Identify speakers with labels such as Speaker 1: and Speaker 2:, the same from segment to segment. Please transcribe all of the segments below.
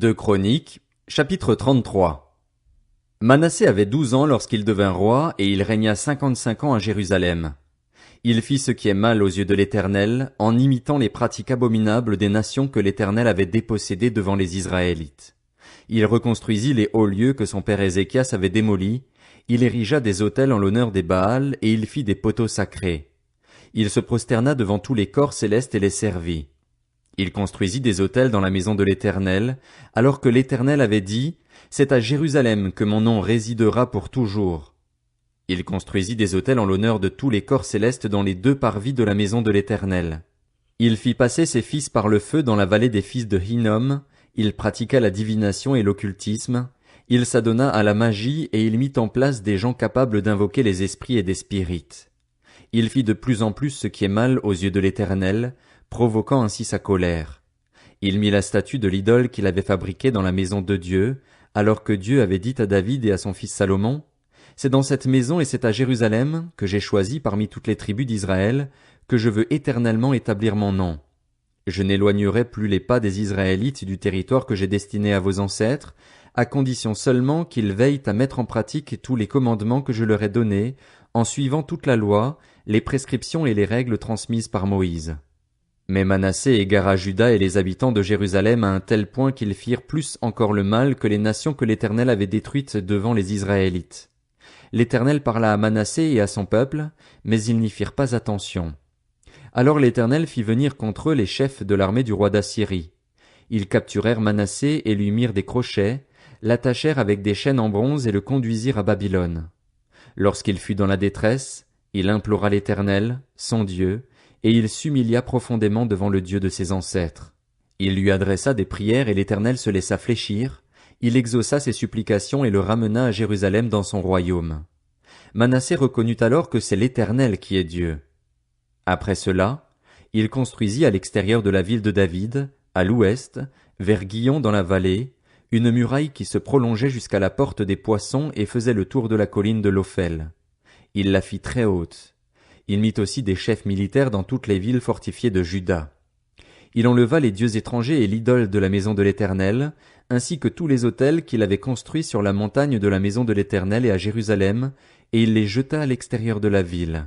Speaker 1: Deux Chroniques, chapitre 33. Manassé avait 12 ans lorsqu'il devint roi, et il régna 55 ans à Jérusalem. Il fit ce qui est mal aux yeux de l'Éternel, en imitant les pratiques abominables des nations que l'Éternel avait dépossédées devant les Israélites. Il reconstruisit les hauts lieux que son père Ézéchias avait démolis, il érigea des autels en l'honneur des Baals, et il fit des poteaux sacrés. Il se prosterna devant tous les corps célestes et les servit. Il construisit des autels dans la maison de l'Éternel, alors que l'Éternel avait dit, « C'est à Jérusalem que mon nom résidera pour toujours. » Il construisit des autels en l'honneur de tous les corps célestes dans les 2 parvis de la maison de l'Éternel. Il fit passer ses fils par le feu dans la vallée des fils de Hinnom, il pratiqua la divination et l'occultisme, il s'adonna à la magie et il mit en place des gens capables d'invoquer les esprits et des spirites. Il fit de plus en plus ce qui est mal aux yeux de l'Éternel, provoquant ainsi sa colère. Il mit la statue de l'idole qu'il avait fabriquée dans la maison de Dieu, alors que Dieu avait dit à David et à son fils Salomon, « C'est dans cette maison et c'est à Jérusalem que j'ai choisi parmi toutes les tribus d'Israël que je veux éternellement établir mon nom. Je n'éloignerai plus les pas des Israélites du territoire que j'ai destiné à vos ancêtres, à condition seulement qu'ils veillent à mettre en pratique tous les commandements que je leur ai donnés, en suivant toute la loi, les prescriptions et les règles transmises par Moïse. » Mais Manassé égara Juda et les habitants de Jérusalem à un tel point qu'ils firent plus encore le mal que les nations que l'Éternel avait détruites devant les Israélites. L'Éternel parla à Manassé et à son peuple, mais ils n'y firent pas attention. Alors l'Éternel fit venir contre eux les chefs de l'armée du roi d'Assyrie. Ils capturèrent Manassé et lui mirent des crochets, l'attachèrent avec des chaînes en bronze et le conduisirent à Babylone. Lorsqu'il fut dans la détresse, il implora l'Éternel, son Dieu, et il s'humilia profondément devant le Dieu de ses ancêtres. Il lui adressa des prières et l'Éternel se laissa fléchir, il exauça ses supplications et le ramena à Jérusalem dans son royaume. Manassé reconnut alors que c'est l'Éternel qui est Dieu. Après cela, il construisit à l'extérieur de la ville de David, à l'ouest, vers Guillon dans la vallée, une muraille qui se prolongeait jusqu'à la porte des Poissons et faisait le tour de la colline de l'Ophel. Il la fit très haute. Il mit aussi des chefs militaires dans toutes les villes fortifiées de Juda. Il enleva les dieux étrangers et l'idole de la maison de l'Éternel, ainsi que tous les autels qu'il avait construits sur la montagne de la maison de l'Éternel et à Jérusalem, et il les jeta à l'extérieur de la ville.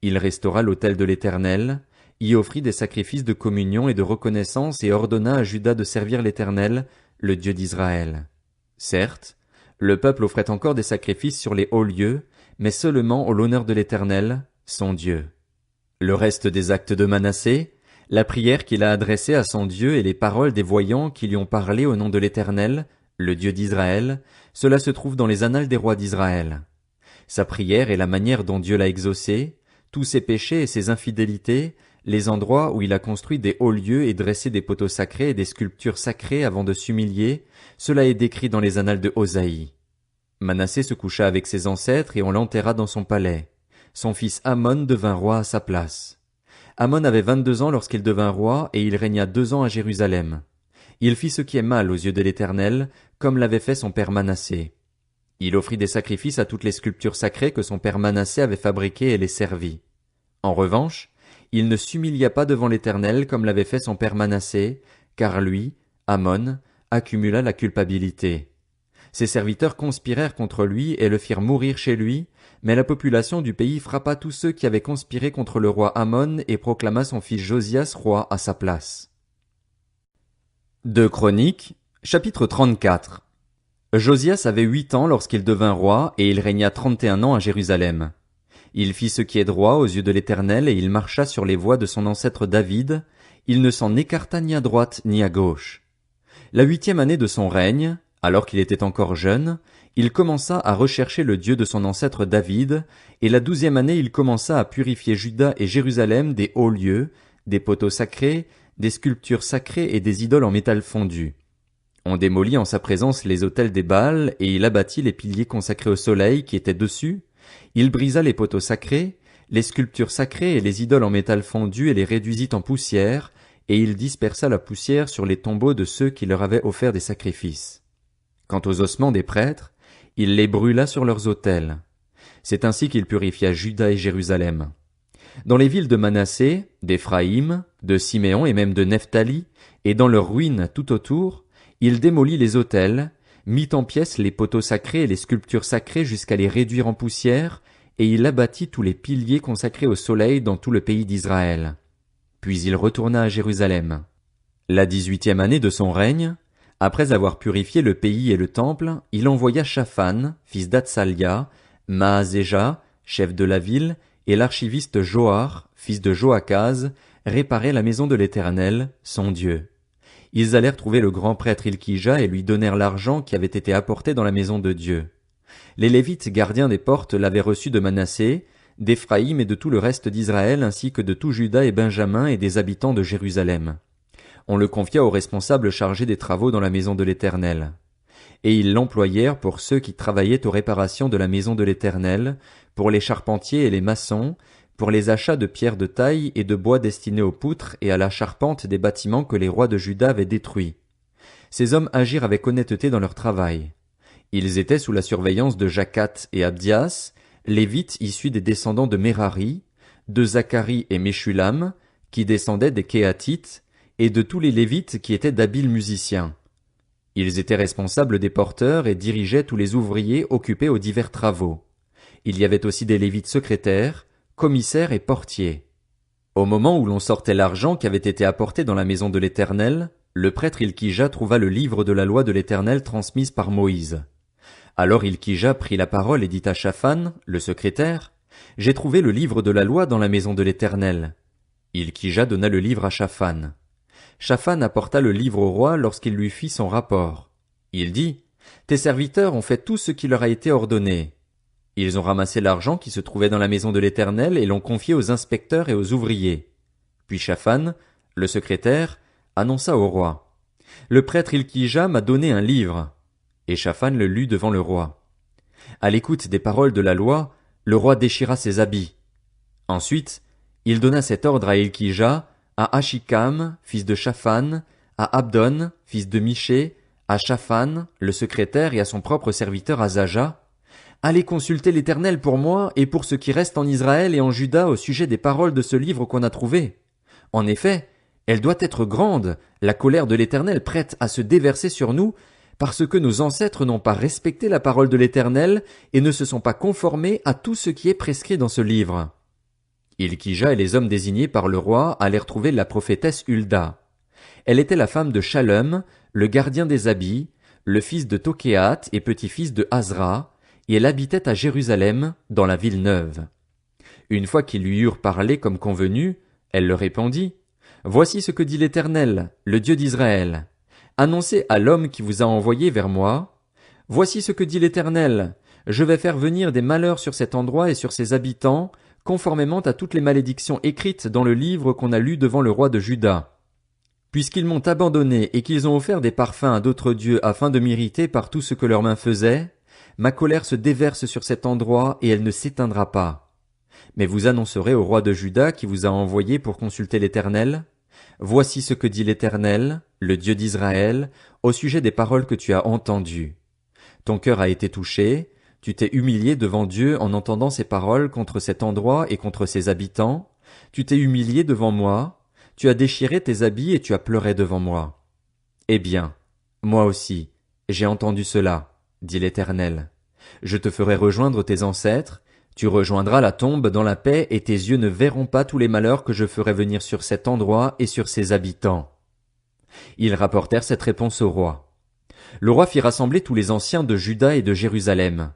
Speaker 1: Il restaura l'autel de l'Éternel, y offrit des sacrifices de communion et de reconnaissance et ordonna à Juda de servir l'Éternel, le Dieu d'Israël. Certes, le peuple offrait encore des sacrifices sur les hauts lieux, mais seulement au l'honneur de l'Éternel, son Dieu. Le reste des actes de Manassé, la prière qu'il a adressée à son Dieu et les paroles des voyants qui lui ont parlé au nom de l'Éternel, le Dieu d'Israël, cela se trouve dans les annales des rois d'Israël. Sa prière et la manière dont Dieu l'a exaucée, tous ses péchés et ses infidélités, les endroits où il a construit des hauts lieux et dressé des poteaux sacrés et des sculptures sacrées avant de s'humilier, cela est décrit dans les annales de Osaïe. Manassé se coucha avec ses ancêtres et on l'enterra dans son palais. Son fils Amon devint roi à sa place. Amon avait 22 ans lorsqu'il devint roi et il régna 2 ans à Jérusalem. Il fit ce qui est mal aux yeux de l'Éternel, comme l'avait fait son père Manassé. Il offrit des sacrifices à toutes les sculptures sacrées que son père Manassé avait fabriquées et les servit. En revanche, il ne s'humilia pas devant l'Éternel comme l'avait fait son père Manassé, car lui, Amon, accumula la culpabilité. Ses serviteurs conspirèrent contre lui et le firent mourir chez lui, mais la population du pays frappa tous ceux qui avaient conspiré contre le roi Amon et proclama son fils Josias roi à sa place. Deux Chroniques, chapitre 34. Josias avait 8 ans lorsqu'il devint roi et il régna 31 ans à Jérusalem. Il fit ce qui est droit aux yeux de l'Éternel et il marcha sur les voies de son ancêtre David, il ne s'en écarta ni à droite ni à gauche. La 8e année de son règne, alors qu'il était encore jeune, il commença à rechercher le Dieu de son ancêtre David, et la 12e année il commença à purifier Juda et Jérusalem des hauts lieux, des poteaux sacrés, des sculptures sacrées et des idoles en métal fondu. On démolit en sa présence les autels des Baals, et il abattit les piliers consacrés au soleil qui étaient dessus, il brisa les poteaux sacrés, les sculptures sacrées et les idoles en métal fondu et les réduisit en poussière, et il dispersa la poussière sur les tombeaux de ceux qui leur avaient offert des sacrifices. Quant aux ossements des prêtres, il les brûla sur leurs autels. C'est ainsi qu'il purifia Juda et Jérusalem. Dans les villes de Manassé, d'Éphraïm, de Siméon et même de Nephtali, et dans leurs ruines tout autour, Il démolit les autels, mit en pièces les poteaux sacrés et les sculptures sacrées jusqu'à les réduire en poussière, et il abattit tous les piliers consacrés au soleil dans tout le pays d'Israël. Puis il retourna à Jérusalem. La 18e année de son règne, après avoir purifié le pays et le temple, il envoya Shaphan, fils d'Atsalia, Maazéja, chef de la ville, et l'archiviste Joar, fils de Joachaz, réparer la maison de l'Éternel, son Dieu. Ils allèrent trouver le grand prêtre Ilkija et lui donnèrent l'argent qui avait été apporté dans la maison de Dieu. Les Lévites gardiens des portes l'avaient reçu de Manassé, d'Éphraïm et de tout le reste d'Israël ainsi que de tout Juda et Benjamin et des habitants de Jérusalem. On le confia aux responsables chargés des travaux dans la maison de l'Éternel. Et ils l'employèrent pour ceux qui travaillaient aux réparations de la maison de l'Éternel, pour les charpentiers et les maçons, pour les achats de pierres de taille et de bois destinés aux poutres et à la charpente des bâtiments que les rois de Juda avaient détruits. Ces hommes agirent avec honnêteté dans leur travail. Ils étaient sous la surveillance de Jacat et Abdias, Lévites issus des descendants de Merari, de Zacharie et Meshulam, qui descendaient des Kéatites, et de tous les Lévites qui étaient d'habiles musiciens. Ils étaient responsables des porteurs et dirigeaient tous les ouvriers occupés aux divers travaux. Il y avait aussi des Lévites secrétaires, commissaires et portiers. Au moment où l'on sortait l'argent qui avait été apporté dans la maison de l'Éternel, le prêtre Ilkija trouva le livre de la loi de l'Éternel transmise par Moïse. Alors Ilkija prit la parole et dit à Shaphan, le secrétaire, « J'ai trouvé le livre de la loi dans la maison de l'Éternel. » Ilkija donna le livre à Shaphan. Shaphan apporta le livre au roi lorsqu'il lui fit son rapport. Il dit, « Tes serviteurs ont fait tout ce qui leur a été ordonné. » Ils ont ramassé l'argent qui se trouvait dans la maison de l'Éternel et l'ont confié aux inspecteurs et aux ouvriers. Puis Shaphan, le secrétaire, annonça au roi, « Le prêtre Ilkija m'a donné un livre. » Et Shaphan le lut devant le roi. À l'écoute des paroles de la loi, le roi déchira ses habits. Ensuite, il donna cet ordre à Ilkija, à Achikam, fils de Shaphan, à Abdon, fils de Miché, à Shaphan, le secrétaire, et à son propre serviteur Azaja, « Allez consulter l'Éternel pour moi et pour ceux qui restent en Israël et en Juda au sujet des paroles de ce livre qu'on a trouvé. En effet, elle doit être grande, la colère de l'Éternel prête à se déverser sur nous, parce que nos ancêtres n'ont pas respecté la parole de l'Éternel et ne se sont pas conformés à tout ce qui est prescrit dans ce livre. » Ilkija et les hommes désignés par le roi allèrent trouver la prophétesse Hulda. Elle était la femme de Shallum, le gardien des habits, le fils de Tokéat et petit-fils de Azra, et elle habitait à Jérusalem, dans la ville neuve. Une fois qu'ils lui eurent parlé comme convenu, elle leur répondit, « Voici ce que dit l'Éternel, le Dieu d'Israël. Annoncez à l'homme qui vous a envoyé vers moi. Voici ce que dit l'Éternel. Je vais faire venir des malheurs sur cet endroit et sur ses habitants, conformément à toutes les malédictions écrites dans le livre qu'on a lu devant le roi de Juda. Puisqu'ils m'ont abandonné et qu'ils ont offert des parfums à d'autres dieux afin de m'irriter par tout ce que leurs mains faisaient, ma colère se déverse sur cet endroit et elle ne s'éteindra pas. Mais vous annoncerez au roi de Juda qui vous a envoyé pour consulter l'Éternel. Voici ce que dit l'Éternel, le Dieu d'Israël, au sujet des paroles que tu as entendues. Ton cœur a été touché, tu t'es humilié devant Dieu en entendant ces paroles contre cet endroit et contre ses habitants, tu t'es humilié devant moi, tu as déchiré tes habits et tu as pleuré devant moi. Eh bien, moi aussi, j'ai entendu cela, dit l'Éternel. Je te ferai rejoindre tes ancêtres, tu rejoindras la tombe dans la paix et tes yeux ne verront pas tous les malheurs que je ferai venir sur cet endroit et sur ses habitants. Ils rapportèrent cette réponse au roi. Le roi fit rassembler tous les anciens de Juda et de Jérusalem.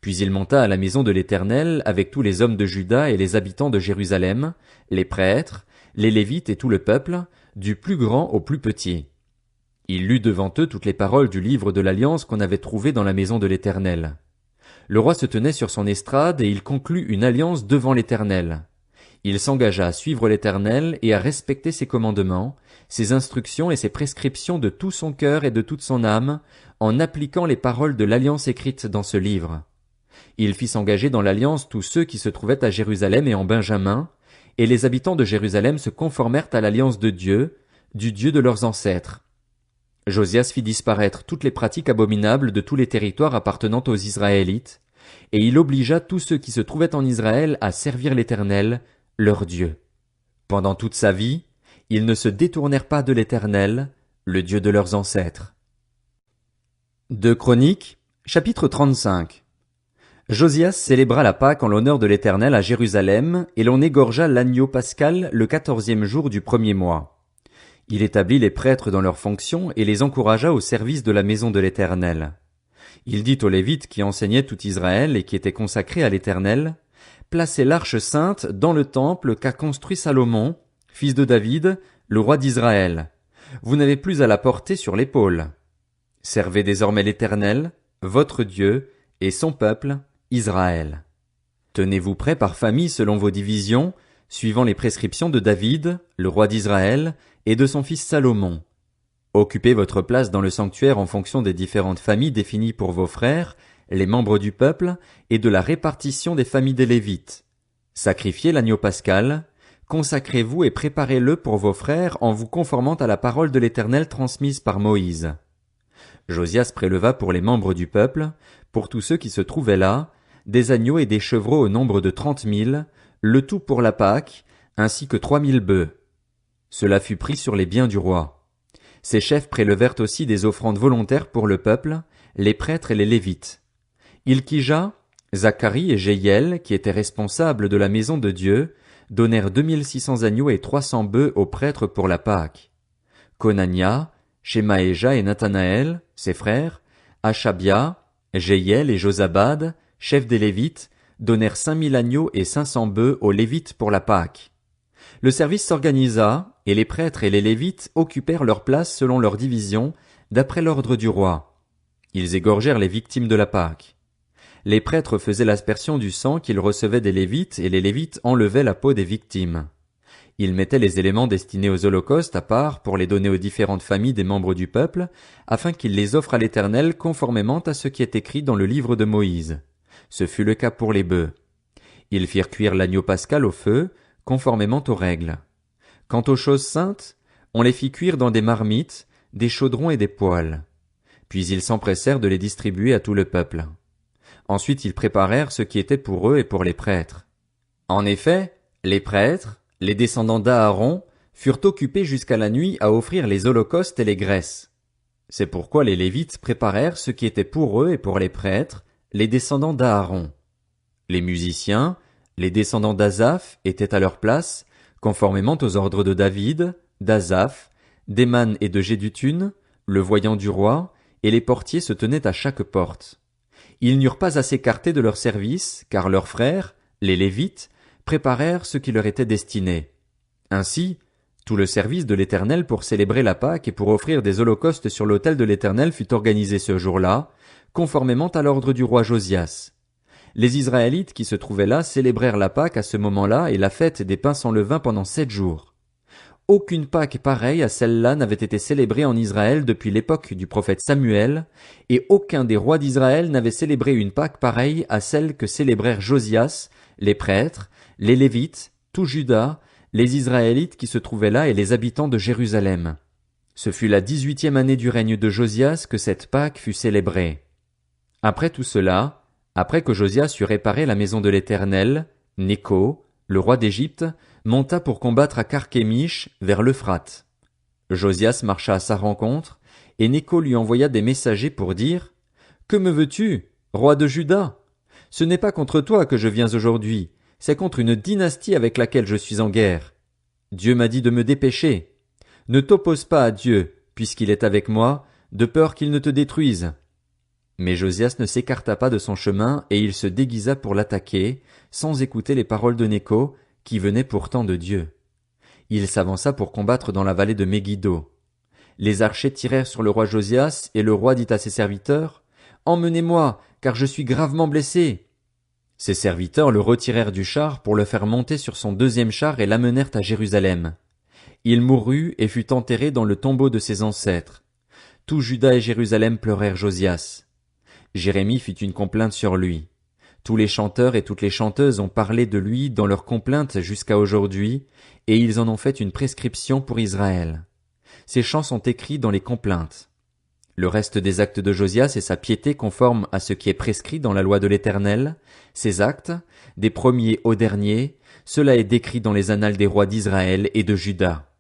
Speaker 1: Puis il monta à la maison de l'Éternel avec tous les hommes de Juda et les habitants de Jérusalem, les prêtres, les Lévites et tout le peuple, du plus grand au plus petit. Il lut devant eux toutes les paroles du livre de l'Alliance qu'on avait trouvé dans la maison de l'Éternel. Le roi se tenait sur son estrade et il conclut une alliance devant l'Éternel. Il s'engagea à suivre l'Éternel et à respecter ses commandements, ses instructions et ses prescriptions de tout son cœur et de toute son âme, en appliquant les paroles de l'alliance écrite dans ce livre. Il fit s'engager dans l'alliance tous ceux qui se trouvaient à Jérusalem et en Benjamin, et les habitants de Jérusalem se conformèrent à l'alliance de Dieu, du Dieu de leurs ancêtres. Josias fit disparaître toutes les pratiques abominables de tous les territoires appartenant aux Israélites, et il obligea tous ceux qui se trouvaient en Israël à servir l'Éternel, leur Dieu. Pendant toute sa vie, ils ne se détournèrent pas de l'Éternel, le Dieu de leurs ancêtres. Deux Chroniques, chapitre 35. Josias célébra la Pâque en l'honneur de l'Éternel à Jérusalem, et l'on égorgea l'agneau pascal le 14e jour du premier mois. Il établit les prêtres dans leurs fonctions et les encouragea au service de la maison de l'Éternel. Il dit aux Lévites qui enseignaient tout Israël et qui étaient consacrés à l'Éternel, placez l'arche sainte dans le temple qu'a construit Salomon, fils de David, le roi d'Israël. Vous n'avez plus à la porter sur l'épaule. Servez désormais l'Éternel, votre Dieu, et son peuple, Israël. Tenez-vous prêts par famille selon vos divisions, suivant les prescriptions de David, le roi d'Israël, et de son fils Salomon. Occupez votre place dans le sanctuaire en fonction des différentes familles définies pour vos frères, les membres du peuple, et de la répartition des familles des Lévites. Sacrifiez l'agneau pascal, consacrez-vous et préparez-le pour vos frères en vous conformant à la parole de l'Éternel transmise par Moïse. Josias préleva pour les membres du peuple, pour tous ceux qui se trouvaient là, des agneaux et des chevreaux au nombre de 30 000, le tout pour la Pâque, ainsi que 3 000 bœufs. Cela fut pris sur les biens du roi. Ses chefs prélevèrent aussi des offrandes volontaires pour le peuple, les prêtres et les Lévites. Ilkija, Zacharie et Jéhiel, qui étaient responsables de la maison de Dieu, donnèrent 2600 agneaux et 300 bœufs aux prêtres pour la Pâque. Konania, Shemaéja et Nathanaël, ses frères, Achabia, Jéhiel et Josabad, chefs des Lévites, donnèrent 5000 agneaux et 500 bœufs aux Lévites pour la Pâque. Le service s'organisa, et les prêtres et les Lévites occupèrent leur place selon leur division, d'après l'ordre du roi. Ils égorgèrent les victimes de la Pâque. Les prêtres faisaient l'aspersion du sang qu'ils recevaient des Lévites, et les Lévites enlevaient la peau des victimes. Ils mettaient les éléments destinés aux holocaustes à part pour les donner aux différentes familles des membres du peuple, afin qu'ils les offrent à l'Éternel conformément à ce qui est écrit dans le livre de Moïse. Ce fut le cas pour les bœufs. Ils firent cuire l'agneau pascal au feu, conformément aux règles. Quant aux choses saintes, on les fit cuire dans des marmites, des chaudrons et des poêles. Puis ils s'empressèrent de les distribuer à tout le peuple. Ensuite ils préparèrent ce qui était pour eux et pour les prêtres. En effet, les prêtres, les descendants d'Aaron, furent occupés jusqu'à la nuit à offrir les holocaustes et les graisses. C'est pourquoi les Lévites préparèrent ce qui était pour eux et pour les prêtres, les descendants d'Aaron. Les musiciens, les descendants d'Asaph, étaient à leur place, conformément aux ordres de David, d'Asaph, d'Éman et de Jéduthun, le voyant du roi, et les portiers se tenaient à chaque porte. Ils n'eurent pas à s'écarter de leur service, car leurs frères, les Lévites, préparèrent ce qui leur était destiné. Ainsi, tout le service de l'Éternel pour célébrer la Pâque et pour offrir des holocaustes sur l'autel de l'Éternel fut organisé ce jour-là, conformément à l'ordre du roi Josias. Les Israélites qui se trouvaient là célébrèrent la Pâque à ce moment-là et la fête des pains sans levain pendant 7 jours. Aucune Pâque pareille à celle-là n'avait été célébrée en Israël depuis l'époque du prophète Samuel, et aucun des rois d'Israël n'avait célébré une Pâque pareille à celle que célébrèrent Josias, les prêtres, les Lévites, tout Juda, les Israélites qui se trouvaient là et les habitants de Jérusalem. Ce fut la 18e année du règne de Josias que cette Pâque fut célébrée. Après tout cela, après que Josias eut réparé la maison de l'Éternel, Nécho, le roi d'Égypte, monta pour combattre à Carchemish, vers l'Euphrate. Josias marcha à sa rencontre, et Nécho lui envoya des messagers pour dire « Que me veux-tu, roi de Juda? Ce n'est pas contre toi que je viens aujourd'hui, c'est contre une dynastie avec laquelle je suis en guerre. Dieu m'a dit de me dépêcher. Ne t'oppose pas à Dieu, puisqu'il est avec moi, de peur qu'il ne te détruise. » Mais Josias ne s'écarta pas de son chemin, et il se déguisa pour l'attaquer, sans écouter les paroles de Nécho, qui venaient pourtant de Dieu. Il s'avança pour combattre dans la vallée de Megiddo. Les archers tirèrent sur le roi Josias, et le roi dit à ses serviteurs, « Emmenez-moi, car je suis gravement blessé. » Ses serviteurs le retirèrent du char pour le faire monter sur son 2e char et l'amenèrent à Jérusalem. Il mourut et fut enterré dans le tombeau de ses ancêtres. Tout Juda et Jérusalem pleurèrent Josias. Jérémie fit une complainte sur lui. Tous les chanteurs et toutes les chanteuses ont parlé de lui dans leurs complaintes jusqu'à aujourd'hui, et ils en ont fait une prescription pour Israël. Ces chants sont écrits dans les complaintes. Le reste des actes de Josias et sa piété conforme à ce qui est prescrit dans la loi de l'Éternel, ces actes, des premiers aux derniers, cela est décrit dans les annales des rois d'Israël et de Juda.